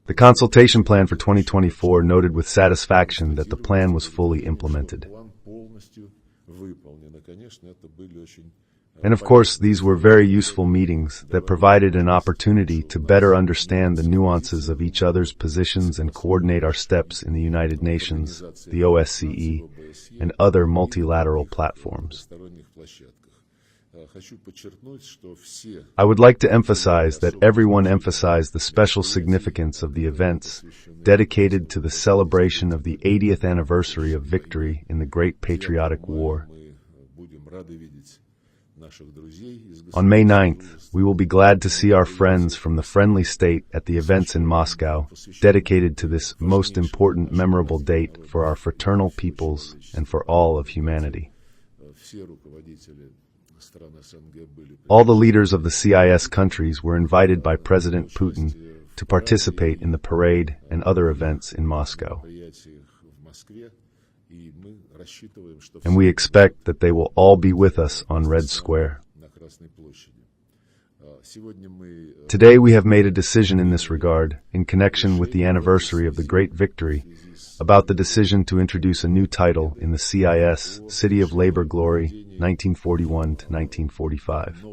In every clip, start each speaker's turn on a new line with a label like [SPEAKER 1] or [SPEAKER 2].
[SPEAKER 1] The consultation plan for 2024 noted with satisfaction that the plan was fully implemented. And of course, these were very useful meetings that provided an opportunity to better understand the nuances of each other's positions and coordinate our steps in the United Nations, the OSCE, and other multilateral platforms. I would like to emphasize that everyone emphasized the special significance of the events dedicated to the celebration of the 80th anniversary of victory in the Great Patriotic War. On May 9th, we will be glad to see our friends from the friendly state at the events in Moscow, dedicated to this most important memorable date for our fraternal peoples and for all of humanity. All the leaders of the CIS countries were invited by President Putin to participate in the parade and other events in Moscow. And we expect that they will all be with us on Red Square. Today we have made a decision in this regard, in connection with the anniversary of the Great Victory, about the decision to introduce a new title in the CIS, City of Labor Glory, 1941 to 1945.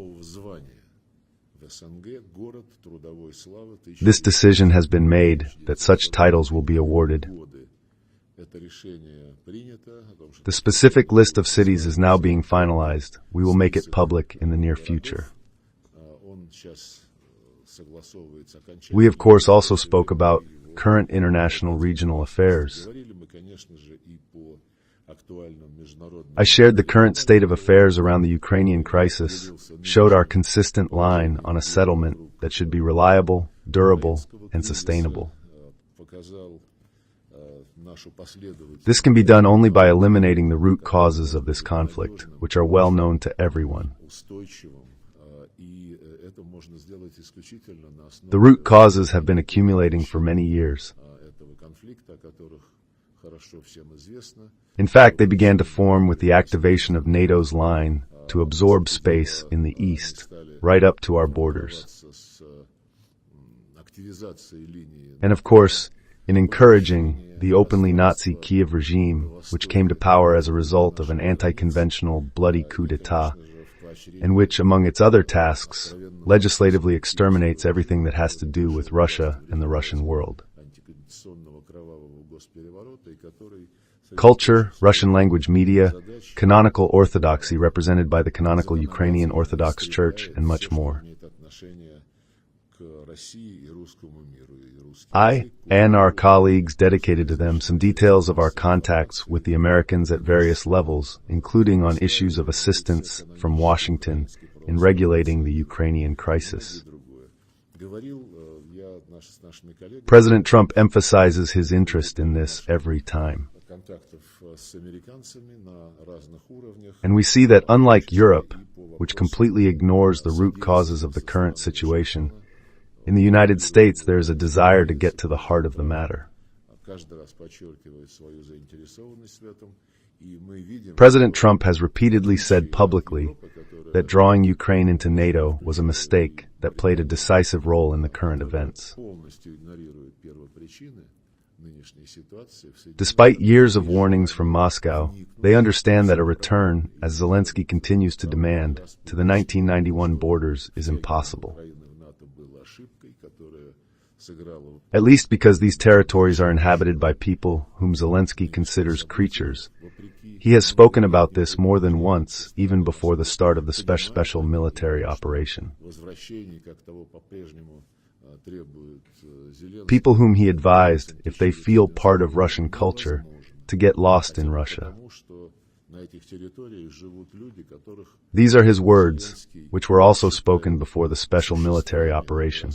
[SPEAKER 1] This decision has been made that such titles will be awarded. The specific list of cities is now being finalized. We will make it public in the near future. We, of course, also spoke about current international regional affairs. I shared the current state of affairs around the Ukrainian crisis, showed our consistent line on a settlement that should be reliable, durable, and sustainable. This can be done only by eliminating the root causes of this conflict, which are well known to everyone. The root causes have been accumulating for many years. In fact, they began to form with the activation of NATO's line to absorb space in the east, right up to our borders. And of course, in encouraging the openly Nazi Kyiv regime, which came to power as a result of an anti-conventional, bloody coup d'etat, and which, among its other tasks, legislatively exterminates everything that has to do with Russia and the Russian world. Culture, Russian language media, canonical orthodoxy represented by the canonical Ukrainian Orthodox Church, and much more. I and our colleagues dedicated to them some details of our contacts with the Americans at various levels, including on issues of assistance from Washington in regulating the Ukrainian crisis. President Trump emphasizes his interest in this every time. And we see that unlike Europe, which completely ignores the root causes of the current situation, in the United States there is a desire to get to the heart of the matter. President Trump has repeatedly said publicly that drawing Ukraine into NATO was a mistake that played a decisive role in the current events. Despite years of warnings from Moscow, they understand that a return, as Zelensky continues to demand, to the 1991 borders is impossible. At least because these territories are inhabited by people whom Zelensky considers creatures. He has spoken about this more than once, even before the start of the special military operation. People whom he advised, if they feel part of Russian culture, to get lost in Russia. These are his words, which were also spoken before the special military operation.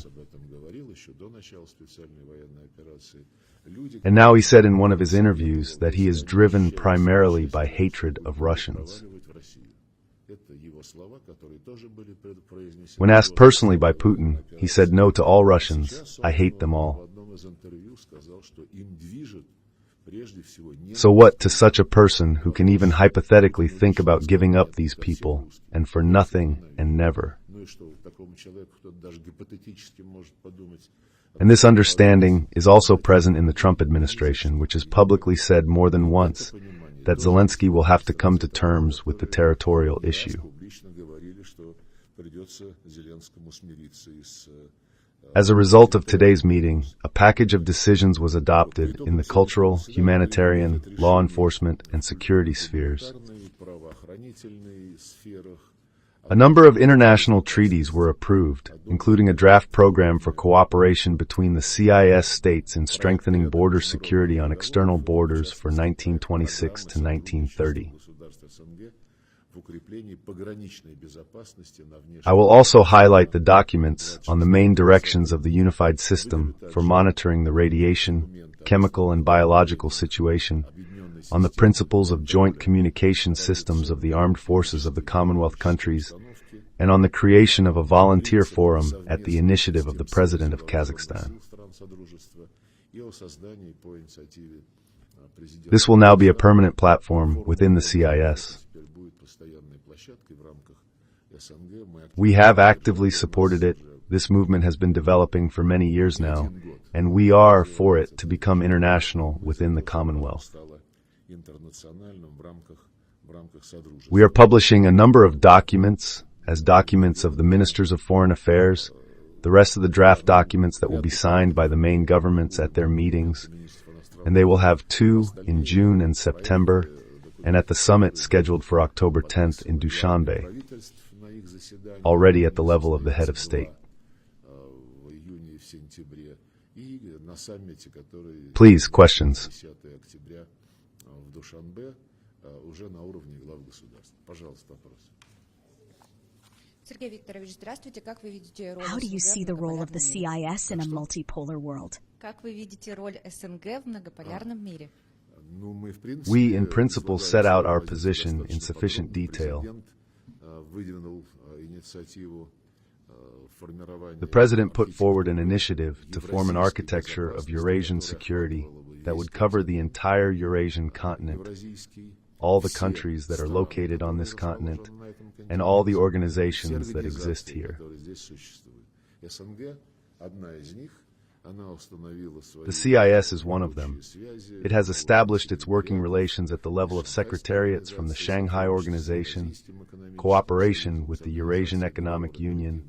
[SPEAKER 1] And now he said in one of his interviews that he is driven primarily by hatred of Russians. When asked personally by Putin, he said no to all Russians, I hate them all. So what to such a person who can even hypothetically think about giving up these people, and for nothing and never? And this understanding is also present in the Trump administration, which has publicly said more than once that Zelensky will have to come to terms with the territorial issue. As a result of today's meeting, a package of decisions was adopted in the cultural, humanitarian, law enforcement, and security spheres. A number of international treaties were approved, including a draft program for cooperation between the CIS states in strengthening border security on external borders for 1926 to 1930. I will also highlight the documents on the main directions of the unified system for monitoring the radiation, chemical and biological situation, on the principles of joint communication systems of the armed forces of the Commonwealth countries, and on the creation of a volunteer forum at the initiative of the President of Kazakhstan. This will now be a permanent platform within the CIS. We have actively supported it. This movement has been developing for many years now, and we are for it to become international within the Commonwealth. We are publishing a number of documents as documents of the Ministers of Foreign Affairs, the rest of the draft documents that will be signed by the main governments at their meetings, and they will have two in June and September, and at the summit scheduled for October 10th in Dushanbe, already at the level of the head of state. Please, questions.
[SPEAKER 2] How do you see the role of the CIS in a multipolar world?
[SPEAKER 1] We, in principle, set out our position in sufficient detail. The President put forward an initiative to form an architecture of Eurasian security that would cover the entire Eurasian continent, all the countries that are located on this continent, and all the organizations that exist here. The CIS is one of them. It has established its working relations at the level of secretariats from the Shanghai Organization, cooperation with the Eurasian Economic Union,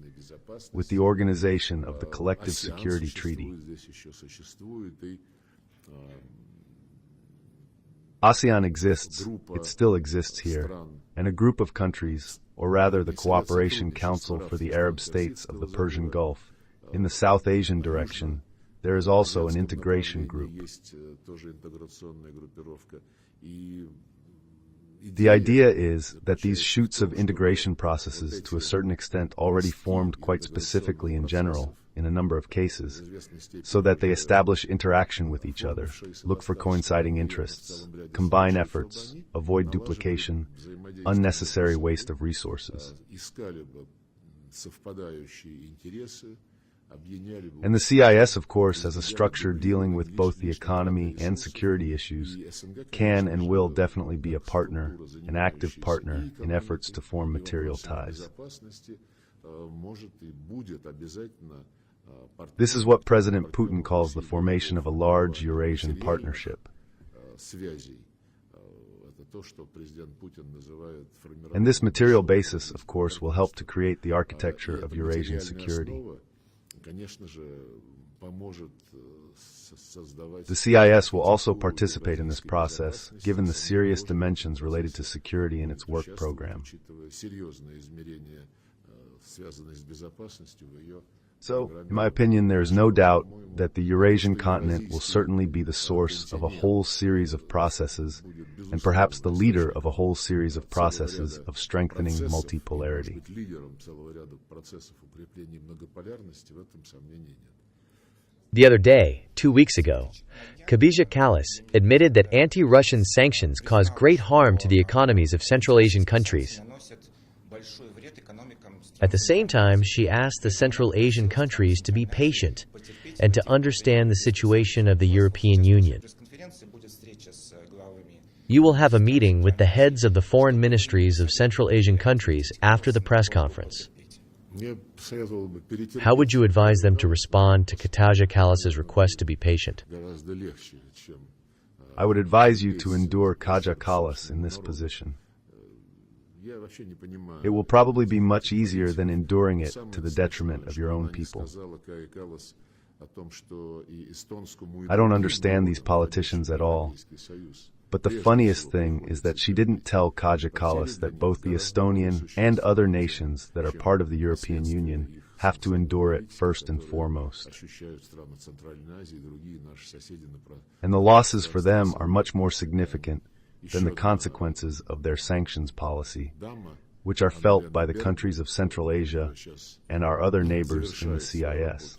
[SPEAKER 1] with the Organization of the Collective Security Treaty. ASEAN exists, it still exists here, and a group of countries, or rather the Cooperation Council for the Arab States of the Persian Gulf, in the South Asian direction, there is also an integration group. The idea is that these shoots of integration processes to a certain extent already formed quite specifically in general, in a number of cases, so that they establish interaction with each other, look for coinciding interests, combine efforts, avoid duplication, unnecessary waste of resources. And the CIS, of course, as a structure dealing with both the economy and security issues, can and will definitely be a partner, an active partner, in efforts to form material ties. This is what President Putin calls the formation of a large Eurasian partnership. And this material basis, of course, will help to create the architecture of Eurasian security. The CIS will also participate in this process, given the serious dimensions related to security in its work program. So, in my opinion, there is no doubt that the Eurasian continent will certainly be the source of a whole series of processes, and perhaps the leader of a whole series of processes of strengthening multipolarity.
[SPEAKER 3] The other day, 2 weeks ago, Kyiv Kallas admitted that anti-Russian sanctions cause great harm to the economies of Central Asian countries. At the same time, she asked the Central Asian countries to be patient and to understand the situation of the European Union. You will have a meeting with the heads of the foreign ministries of Central Asian countries after the press conference. How would you advise them to respond to Kataja Kallas's request to be patient?
[SPEAKER 1] I would advise you to endure Kaja Kallas in this position. It will probably be much easier than enduring it to the detriment of your own people. I don't understand these politicians at all. But the funniest thing is that she didn't tell Kaja Kallas that both the Estonian and other nations that are part of the European Union have to endure it first and foremost. And the losses for them are much more significant than the consequences of their sanctions policy, which are felt by the countries of Central Asia and our other neighbors in the CIS.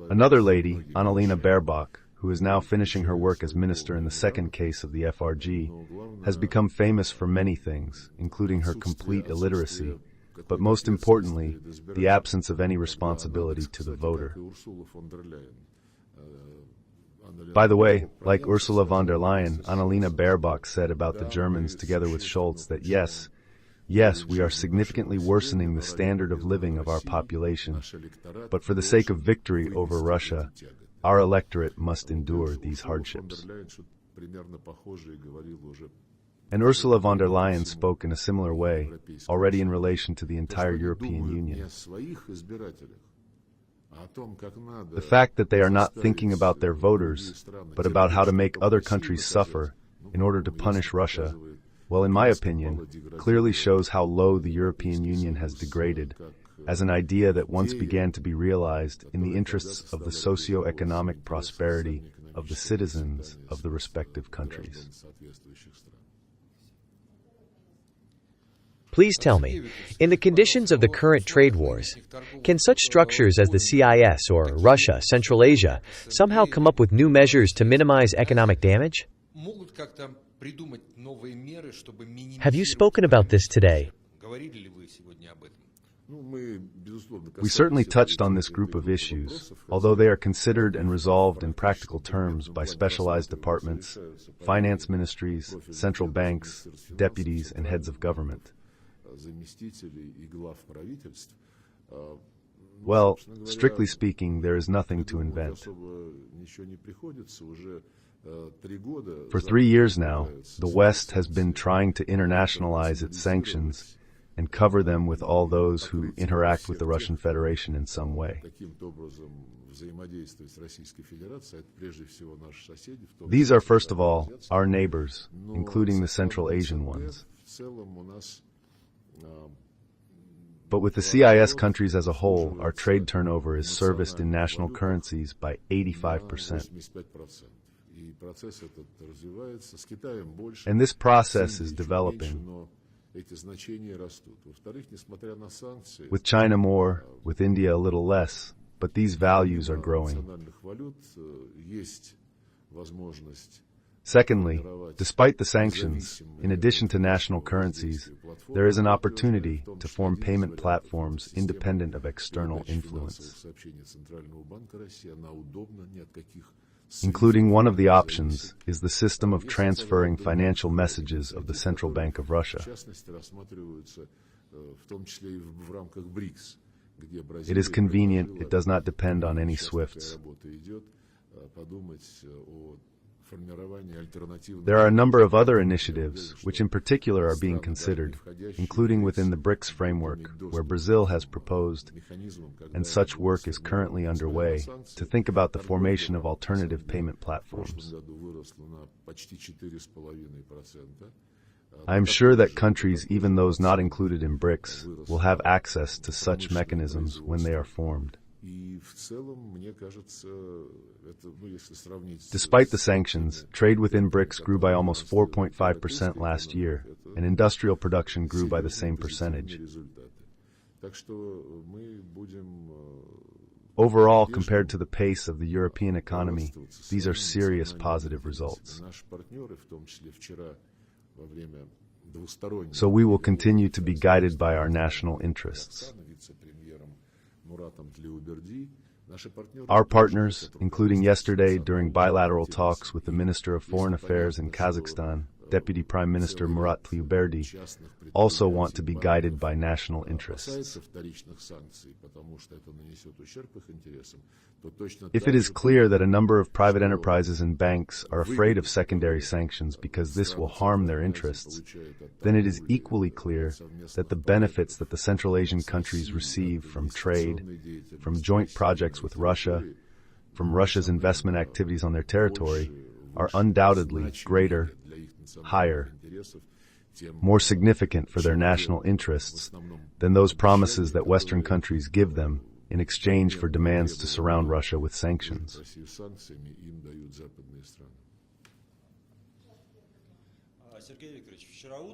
[SPEAKER 1] Another lady, Annalena Baerbock, who is now finishing her work as minister in the second case of the FRG, has become famous for many things, including her complete illiteracy, but most importantly, the absence of any responsibility to the voter. By the way, like Ursula von der Leyen, Annalena Baerbock said about the Germans together with Scholz that yes, we are significantly worsening the standard of living of our population, but for the sake of victory over Russia, our electorate must endure these hardships. And Ursula von der Leyen spoke in a similar way, already in relation to the entire European Union. The fact that they are not thinking about their voters, but about how to make other countries suffer in order to punish Russia, well, in my opinion, clearly shows how low the European Union has degraded, as an idea that once began to be realized in the interests of the socio-economic prosperity of the citizens of the respective countries.
[SPEAKER 3] Please tell me, in the conditions of the current trade wars, can such structures as the CIS or Russia, Central Asia, somehow come up with new measures to minimize economic damage? Have you spoken about this today?
[SPEAKER 1] We certainly touched on this group of issues, although they are considered and resolved in practical terms by specialized departments, finance ministries, central banks, deputies, and heads of government. Well, strictly speaking, there is nothing to invent. For 3 years now, the West has been trying to internationalize its sanctions and cover them with all those who interact with the Russian Federation in some way. These are, first of all, our neighbors, including the Central Asian ones. But with the CIS countries as a whole, our trade turnover is serviced in national currencies by 85%. And this process is developing. With China more, with India a little less, but these values are growing. Secondly, despite the sanctions, in addition to national currencies, there is an opportunity to form payment platforms independent of external influence. Including one of the options is the system of transferring financial messages of the Central Bank of Russia. It is convenient, it does not depend on any SWIFTs. There are a number of other initiatives which in particular are being considered, including within the BRICS framework, where Brazil has proposed, and such work is currently underway, to think about the formation of alternative payment platforms. I am sure that countries, even those not included in BRICS, will have access to such mechanisms when they are formed. Despite the sanctions, trade within BRICS grew by almost 4.5% last year, and industrial production grew by the same percentage. Overall, compared to the pace of the European economy, these are serious positive results. So we will continue to be guided by our national interests. Our partners, including yesterday during bilateral talks with the Minister of Foreign Affairs in Kazakhstan, Deputy Prime Minister Murat Tlyuberdi, also want to be guided by national interests. If it is clear that a number of private enterprises and banks are afraid of secondary sanctions because this will harm their interests, then it is equally clear that the benefits that the Central Asian countries receive from trade, from joint projects with Russia, from Russia's investment activities on their territory, are undoubtedly greater, higher, more significant for their national interests than those promises that Western countries give them in exchange for demands to surround Russia with sanctions.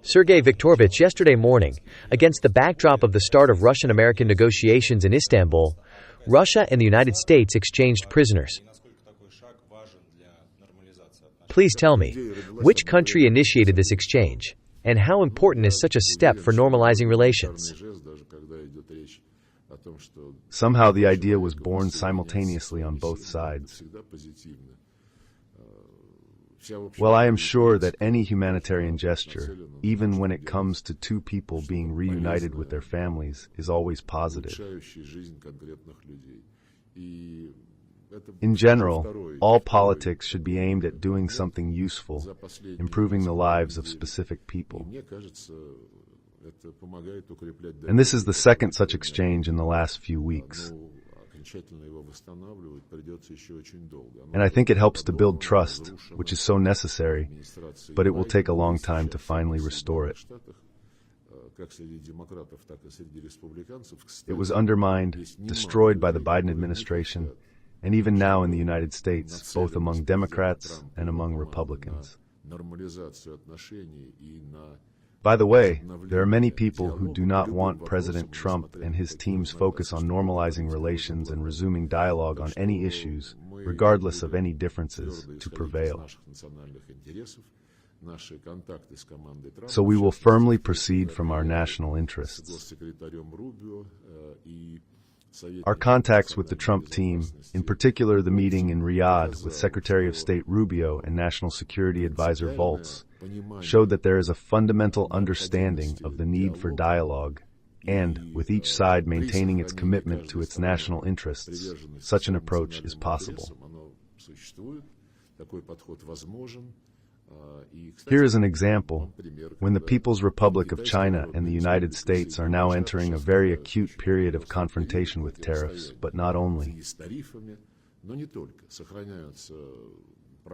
[SPEAKER 3] Sergey Viktorovich, yesterday morning, against the backdrop of the start of Russian-American negotiations in Istanbul, Russia and the United States exchanged prisoners. Please tell me, which country initiated this exchange, and how important is such a step for normalizing relations?
[SPEAKER 1] Somehow the idea was born simultaneously on both sides. Well, I am sure that any humanitarian gesture, even when it comes to two people being reunited with their families, is always positive. In general, all politics should be aimed at doing something useful, improving the lives of specific people. And this is the second such exchange in the last few weeks. And I think it helps to build trust, which is so necessary, but it will take a long time to finally restore it. It was undermined, destroyed by the Biden administration, and even now in the United States, both among Democrats and among Republicans. By the way, there are many people who do not want President Trump and his team's focus on normalizing relations and resuming dialogue on any issues, regardless of any differences, to prevail. So we will firmly proceed from our national interests. Our contacts with the Trump team, in particular the meeting in Riyadh with Secretary of State Rubio and National Security Advisor Volts, showed that there is a fundamental understanding of the need for dialogue and, with each side maintaining its commitment to its national interests, such an approach is possible. Here is an example. When the People's Republic of China and the United States are now entering a very acute period of confrontation with tariffs, but not only.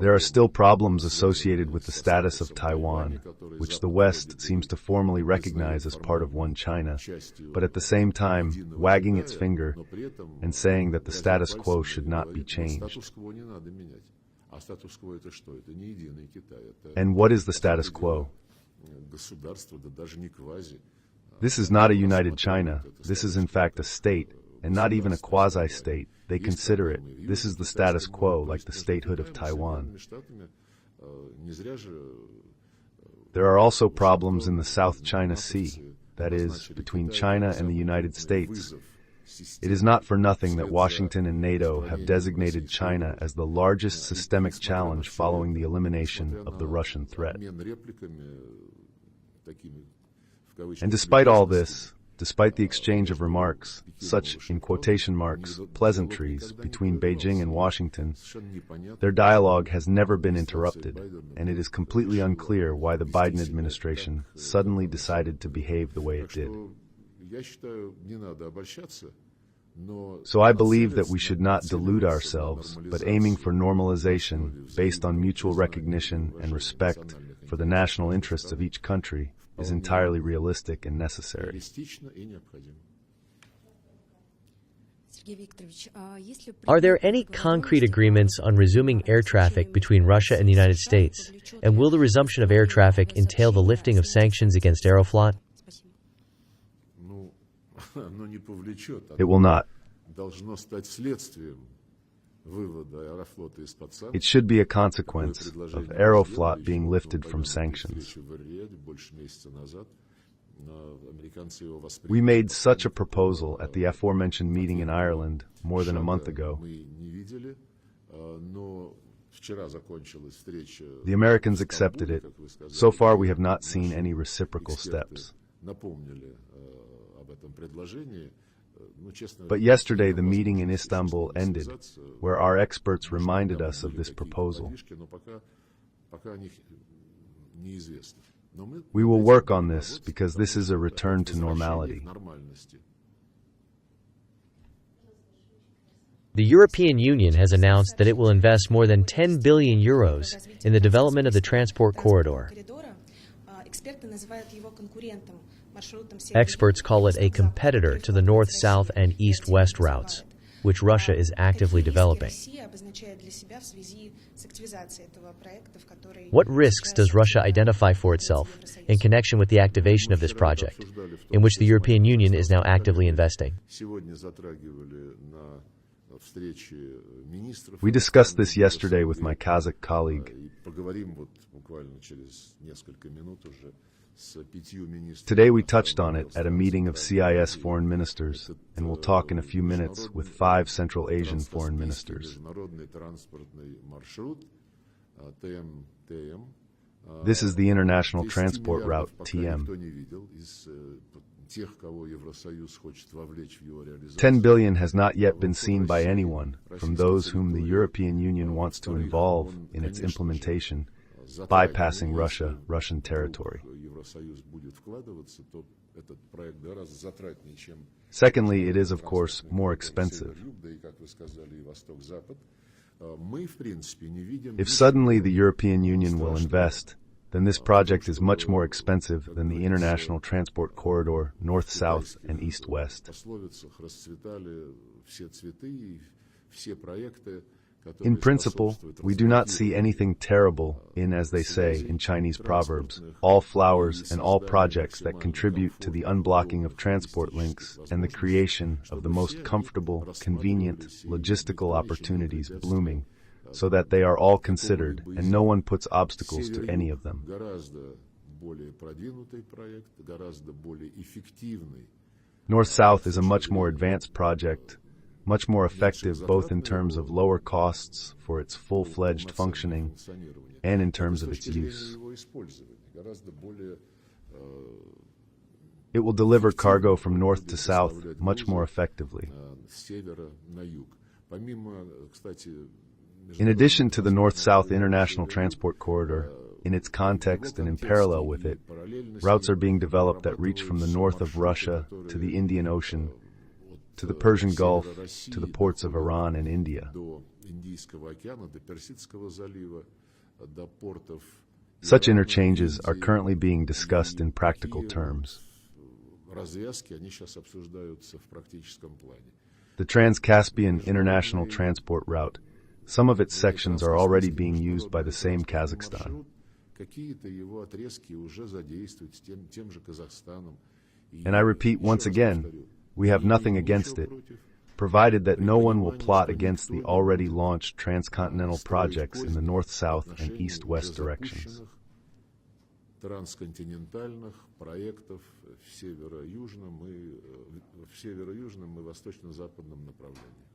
[SPEAKER 1] There are still problems associated with the status of Taiwan, which the West seems to formally recognize as part of one China, but at the same time wagging its finger and saying that the status quo should not be changed. And what is the status quo? This is not a united China. This is in fact a state, and not even a quasi-state. They consider it. This is the status quo, like the statehood of Taiwan. There are also problems in the South China Sea, that is, between China and the United States. It is not for nothing that Washington and NATO have designated China as the largest systemic challenge following the elimination of the Russian threat. And despite all this, despite the exchange of remarks, such, in quotation marks, pleasantries between Beijing and Washington, their dialogue has never been interrupted, and it is completely unclear why the Biden administration suddenly decided to behave the way it did. So I believe that we should not delude ourselves, but aiming for normalization based on mutual recognition and respect for the national interests of each country is entirely realistic and necessary.
[SPEAKER 3] Are there any concrete agreements on resuming air traffic between Russia and the United States? And will the resumption of air traffic entail the lifting of sanctions against Aeroflot?
[SPEAKER 1] It will not. It should be a consequence of Aeroflot being lifted from sanctions. We made such a proposal at the aforementioned meeting in Ireland more than a month ago. The Americans accepted it. So far, we have not seen any reciprocal steps. But yesterday, the meeting in Istanbul ended, where our experts reminded us of this proposal. We will work on this because this is a return to normality.
[SPEAKER 3] The European Union has announced that it will invest more than 10 billion euros in the development of the transport corridor. Experts call it a competitor to the north-south and east-west routes, which Russia is actively developing. What risks does Russia identify for itself in connection with the activation of this project, in which the European Union is now actively investing?
[SPEAKER 1] We discussed this yesterday with my Kazakh colleague. Today we touched on it at a meeting of CIS foreign ministers, and we'll talk in a few minutes with 5 Central Asian foreign ministers. This is the International Transport Route, TM. 10 billion has not yet been seen by anyone from those whom the European Union wants to involve in its implementation, bypassing Russia, Russian territory. Secondly, it is, of course, more expensive. If suddenly the European Union will invest, then this project is much more expensive than the international transport corridor north-south and east-west. In principle, we do not see anything terrible in, as they say in Chinese proverbs, all flowers and all projects that contribute to the unblocking of transport links and the creation of the most comfortable, convenient, logistical opportunities blooming, so that they are all considered and no one puts obstacles to any of them. North-South is a much more advanced project, much more effective both in terms of lower costs for its full-fledged functioning and in terms of its use. It will deliver cargo from north to south much more effectively. In addition to the north-south international transport corridor, in its context and in parallel with it, routes are being developed that reach from the north of Russia to the Indian Ocean, to the Persian Gulf, to the ports of Iran and India. Such interchanges are currently being discussed in practical terms. The Trans-Caspian International Transport Route, some of its sections are already being used by the same Kazakhstan. And I repeat once again, we have nothing against it, provided that no one will plot against the already launched transcontinental projects in the north-south and east-west directions.
[SPEAKER 4] Трансконтинентальных проектов в северо-южном и восточно-западном направлении.